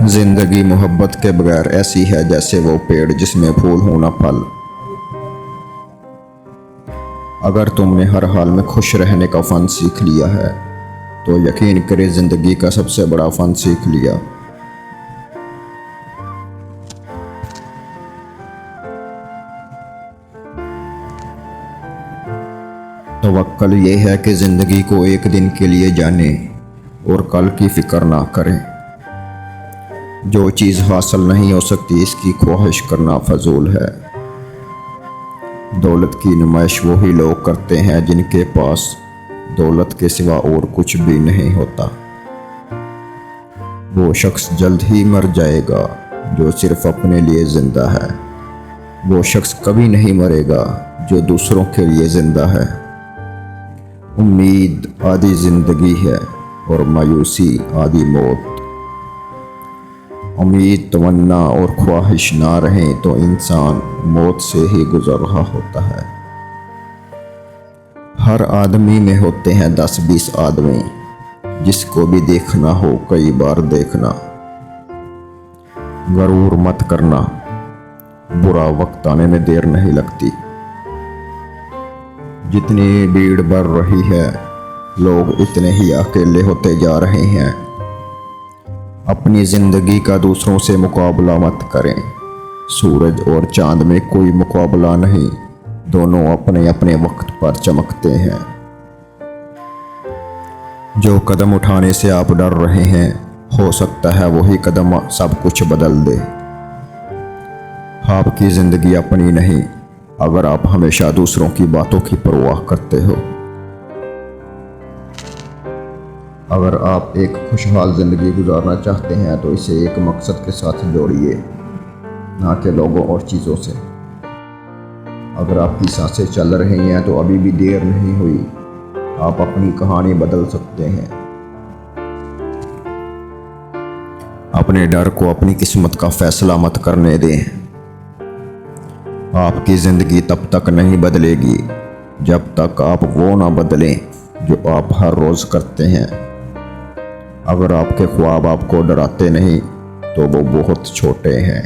जिंदगी मोहब्बत के बगैर ऐसी है जैसे वो पेड़ जिसमें फूल हो ना फल। अगर तुमने हर हाल में खुश रहने का फन सीख लिया है तो यकीन करे जिंदगी का सबसे बड़ा फन सीख लिया। तवक्कल ये है कि जिंदगी को एक दिन के लिए जाने और कल की फिक्र ना करें। जो चीज़ हासिल नहीं हो सकती इसकी ख्वाहिश करना फजूल है। दौलत की नुमाइश वही लोग करते हैं जिनके पास दौलत के सिवा और कुछ भी नहीं होता। वो शख्स जल्द ही मर जाएगा जो सिर्फ अपने लिए जिंदा है। वो शख्स कभी नहीं मरेगा जो दूसरों के लिए जिंदा है। उम्मीद आधी जिंदगी है और मायूसी आधी मौत। उम्मीद तमन्ना और ख्वाहिश ना रहे तो इंसान मौत से ही गुजर रहा होता है। हर आदमी में होते हैं 10-20 आदमी, जिसको भी देखना हो कई बार देखना। गरूर मत करना, बुरा वक्त आने में देर नहीं लगती। जितनी भीड़ बढ़ रही है लोग उतने ही अकेले होते जा रहे हैं। अपनी ज़िंदगी का दूसरों से मुकाबला मत करें। सूरज और चांद में कोई मुकाबला नहीं, दोनों अपने अपने वक्त पर चमकते हैं। जो कदम उठाने से आप डर रहे हैं हो सकता है वही कदम सब कुछ बदल दे। आपकी ज़िंदगी अपनी नहीं अगर आप हमेशा दूसरों की बातों की परवाह करते हो। अगर आप एक खुशहाल ज़िंदगी गुजारना चाहते हैं तो इसे एक मकसद के साथ जोड़िए, ना कि लोगों और चीज़ों से। अगर आपकी सांसें चल रही हैं तो अभी भी देर नहीं हुई, आप अपनी कहानी बदल सकते हैं। अपने डर को अपनी किस्मत का फैसला मत करने दें। आपकी ज़िंदगी तब तक नहीं बदलेगी जब तक आप वो ना बदलें जो आप हर रोज़ करते हैं। अगर आपके ख्वाब आपको डराते नहीं तो वो बहुत छोटे हैं।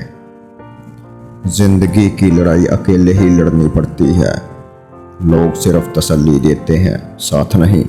जिंदगी की लड़ाई अकेले ही लड़नी पड़ती है। लोग सिर्फ तसल्ली देते हैं, साथ नहीं।